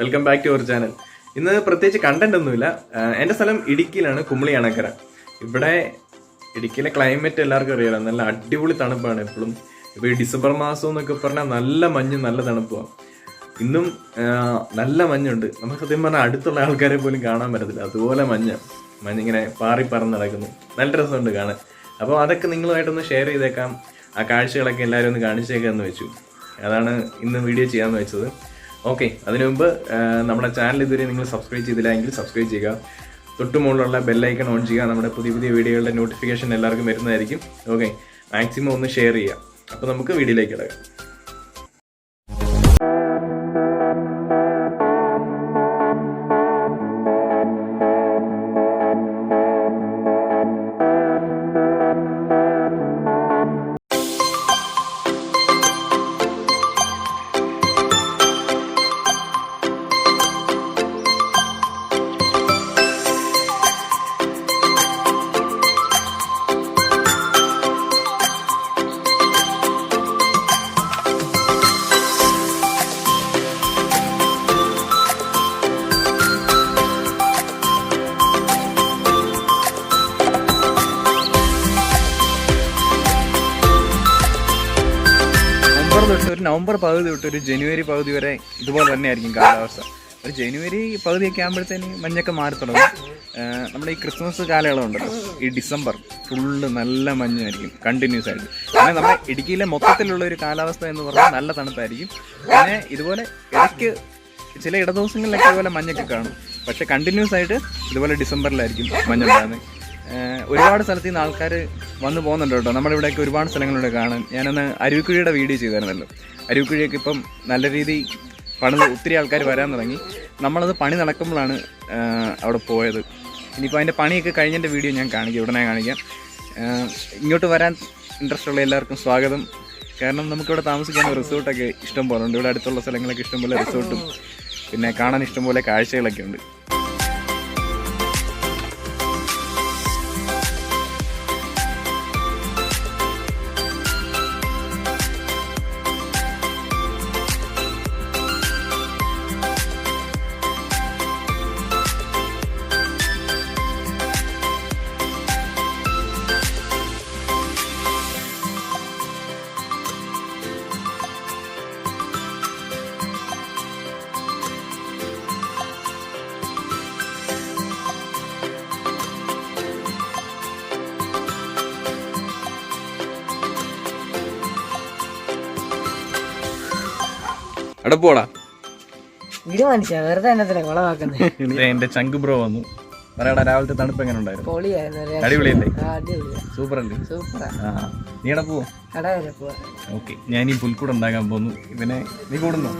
Welcome back to our channel. ഇന്ന് പ്രത്യേകിച്ച് content ഒന്നുമില്ല. എൻ്റെ സ്ഥലം ഇടുക്കിയിലാണ്, കുമളി അണക്കര. ഇവിടെ ഇടുക്കിയിലെ ക്ലൈമറ്റ് എല്ലാവർക്കും അറിയാലോ, നല്ല അടിപൊളി തണുപ്പാണ് എപ്പോഴും. ഇപ്പോൾ ഈ ഡിസംബർ മാസം എന്നൊക്കെ പറഞ്ഞാൽ നല്ല മഞ്ഞും നല്ല തണുപ്പുമാണ്. ഇന്നും നല്ല മഞ്ഞുണ്ട്. നമുക്ക് സത്യം പറഞ്ഞാൽ അടുത്തുള്ള ആൾക്കാരെ പോലും കാണാൻ പറ്റത്തില്ല, അതുപോലെ മഞ്ഞിങ്ങനെ പാറി പറന്ന് നടക്കുന്നു. നല്ല രസമുണ്ട് കാണാൻ. അപ്പോൾ അതൊക്കെ നിങ്ങളുമായിട്ടൊന്ന് ഷെയർ ചെയ്തേക്കാം. ആ കാഴ്ചകളൊക്കെ എല്ലാവരും ഒന്ന് കാണിച്ചേക്കാമെന്ന് വെച്ചു. അതാണ് ഇന്ന് വീഡിയോ ചെയ്യാമെന്ന് വെച്ചത്. ഓക്കെ, അതിനു മുമ്പ് നമ്മുടെ ചാനൽ ഇതുവരെ നിങ്ങൾ സബ്സ്ക്രൈബ് ചെയ്തില്ല എങ്കിൽ സബ്സ്ക്രൈബ് ചെയ്യുക. തൊട്ട് മുകളിലുള്ള ബെല്ലൈക്കൺ ഓൺ ചെയ്യുക. നമ്മുടെ പുതിയ പുതിയ വീഡിയോകളുടെ നോട്ടിഫിക്കേഷൻ എല്ലാവർക്കും വരുന്നതായിരിക്കും. ഓക്കെ, മാക്സിമം ഒന്ന് ഷെയർ ചെയ്യുക. അപ്പോൾ നമുക്ക് വീഡിയോയിലേക്ക് കിടക്കാം. ഒരു നവംബർ പകുതി തൊട്ട് ഒരു ജനുവരി പകുതി വരെ ഇതുപോലെ തന്നെയായിരിക്കും കാലാവസ്ഥ. ഒരു ജനുവരി പകുതിയൊക്കെ ആകുമ്പോഴത്തേന് മഞ്ഞൊക്കെ മാറി തുടങ്ങും. നമ്മുടെ ഈ ക്രിസ്മസ് കാലയളവുണ്ടല്ലോ, ഈ ഡിസംബർ ഫുള്ള് നല്ല മഞ്ഞായിരിക്കും കണ്ടിന്യൂസ് ആയിട്ട്. പിന്നെ നമ്മുടെ ഇടുക്കിയിലെ മൊത്തത്തിലുള്ള ഒരു കാലാവസ്ഥ എന്ന് പറഞ്ഞാൽ നല്ല തണുപ്പായിരിക്കും. പിന്നെ ഇതുപോലെ ഇടയ്ക്ക് ചില ഇടദിവസങ്ങളിലൊക്കെ ഇതുപോലെ മഞ്ഞൊക്കെ കാണും. പക്ഷെ കണ്ടിന്യൂസ് ആയിട്ട് ഇതുപോലെ ഡിസംബറിലായിരിക്കും മഞ്ഞുണ്ടാകുന്നത്. ഒരുപാട് സ്ഥലത്ത് നിന്ന് ആൾക്കാർ വന്നു പോകുന്നുണ്ട് കേട്ടോ. നമ്മളിവിടെയൊക്കെ ഒരുപാട് സ്ഥലങ്ങളിലൂടെ കാണാൻ. ഞാനൊന്ന് അരുവിക്കുഴിയുടെ വീഡിയോ ചെയ്തായിരുന്നല്ലോ. അരുവിക്കുഴിയൊക്കെ ഇപ്പം നല്ല രീതിയിൽ പണിത് ഒത്തിരി ആൾക്കാർ വരാൻ തുടങ്ങി. നമ്മളത് പണി നടക്കുമ്പോഴാണ് അവിടെ പോയത്. ഇനിയിപ്പോൾ അതിൻ്റെ പണിയൊക്കെ കഴിഞ്ഞതിൻ്റെ വീഡിയോ ഞാൻ കാണിക്കാം, ഉടനെ കാണിക്കാം. ഇങ്ങോട്ട് വരാൻ ഇൻട്രസ്റ്റ് ഉള്ള എല്ലാവർക്കും സ്വാഗതം. കാരണം നമുക്കിവിടെ താമസിക്കാൻ റിസോർട്ടൊക്കെ ഇഷ്ടം പോലെ ഉണ്ട്. ഇവിടെ അടുത്തുള്ള സ്ഥലങ്ങളൊക്കെ ഇഷ്ടംപോലെ റിസോർട്ടും പിന്നെ കാണാൻ ഇഷ്ടംപോലെ കാഴ്ചകളൊക്കെ ഉണ്ട്. പോടാ എന്റെ ചങ്ക് ബ്രോ വന്നു. പറയടാ, രാവിലത്തെ തണുപ്പ് എങ്ങനെ ഉണ്ടായിരുന്നു? അടിപൊളിയല്ലേ? സൂപ്പർ അല്ലേ? നീ എടാ പോവോ? ഓക്കെ, ഞാൻ ഈ പുൽക്കൂട് ഉണ്ടാക്കാൻ പോന്നു. ഇവനെ നീ കൂടുന്നോ?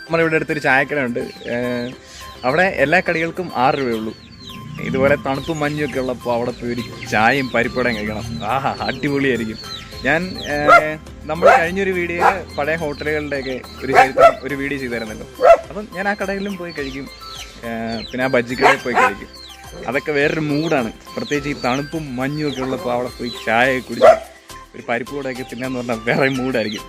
നമ്മളിവിടെ അടുത്തൊരു ചായക്കട ഉണ്ട്. അവിടെ എല്ലാ കടികൾക്കും 6 രൂപയുള്ളൂ. ഇതുപോലെ തണുപ്പും മഞ്ഞും ഒക്കെ ഉള്ളപ്പോൾ അവിടെ പോയി ഒരു ചായയും പരിപ്പടയും കഴിക്കണം. ആഹാ, അടിപൊളിയായിരിക്കും. നമ്മൾ കഴിഞ്ഞൊരു വീഡിയോയിൽ പഴയ ഹോട്ടലുകളുടെയൊക്കെ ഒരു വീഡിയോ ചെയ്തായിരുന്നല്ലോ. അപ്പം ഞാൻ ആ കടയിലും പോയി കഴിക്കും. പിന്നെ ആ ബജ്ജിക്കടയിൽ പോയി കഴിക്കും. അതൊക്കെ വേറൊരു മൂഡാണ്. പ്രത്യേകിച്ച് ഈ തണുപ്പും മഞ്ഞും ഒക്കെ ഉള്ളപ്പോൾ അവിടെ പോയി ചായ കുടിച്ച് ഒരു പരിപ്പൂടൊക്കെ തിന്നാന്ന് പറഞ്ഞാൽ വേറെ മൂഡായിരിക്കും.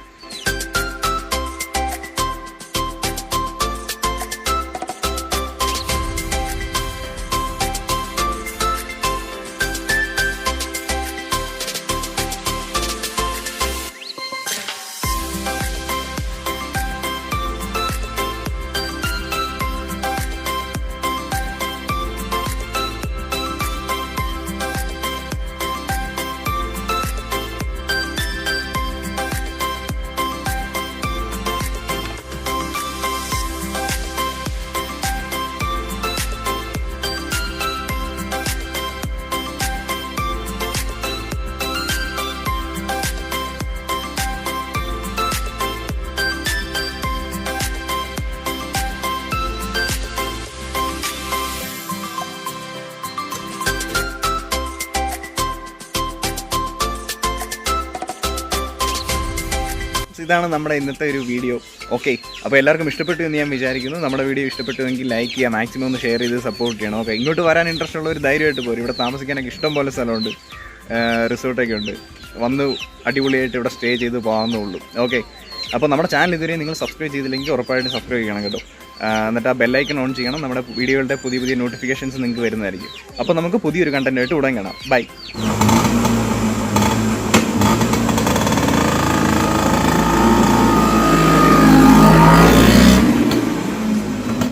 ഇതാണ് നമ്മുടെ ഇന്നത്തെ ഒരു വീഡിയോ. ഓക്കെ, അപ്പോൾ എല്ലാവർക്കും ഇഷ്ടപ്പെട്ടു എന്ന് ഞാൻ വിചാരിക്കുന്നു. നമ്മുടെ വീഡിയോ ഇഷ്ടപ്പെട്ടുവെങ്കിൽ ലൈക്ക് ചെയ്യുക, മാക്സിമം ഒന്ന് ഷെയർ ചെയ്ത് സപ്പോർട്ട് ചെയ്യണം. ഓക്കെ, ഇങ്ങോട്ട് വരാൻ ഇൻട്രസ്റ്റ് ഉള്ള ഒരു ധൈര്യമായിട്ട് പോരും. ഇവിടെ താമസിക്കാനൊക്കെ ഇഷ്ടം പോലെ സ്ഥലമുണ്ട്, റിസോർട്ടൊക്കെ ഉണ്ട്. വന്ന് അടിപൊളിയായിട്ട് ഇവിടെ സ്റ്റേ ചെയ്ത് പോകാവുന്നുള്ളൂ. ഓക്കെ, അപ്പോൾ നമ്മുടെ ചാനൽ ഇതുവരെ നിങ്ങൾ സബ്സ്ക്രൈബ് ചെയ്തില്ലെങ്കിൽ ഉറപ്പായിട്ടും സബ്സ്ക്രൈബ് ചെയ്യണം കേട്ടോ. എന്നിട്ട് ആ ബെല്ലൈക്കൺ ഓൺ ചെയ്യണം. നമ്മുടെ വീഡിയോകളുടെ പുതിയ നോട്ടിഫിക്കേഷൻസ് നിങ്ങൾക്ക് വരുന്നതായിരിക്കും. അപ്പോൾ നമുക്ക് പുതിയൊരു കണ്ടൻറ്റായിട്ട് ഉടൻ കാണാം. ബൈ.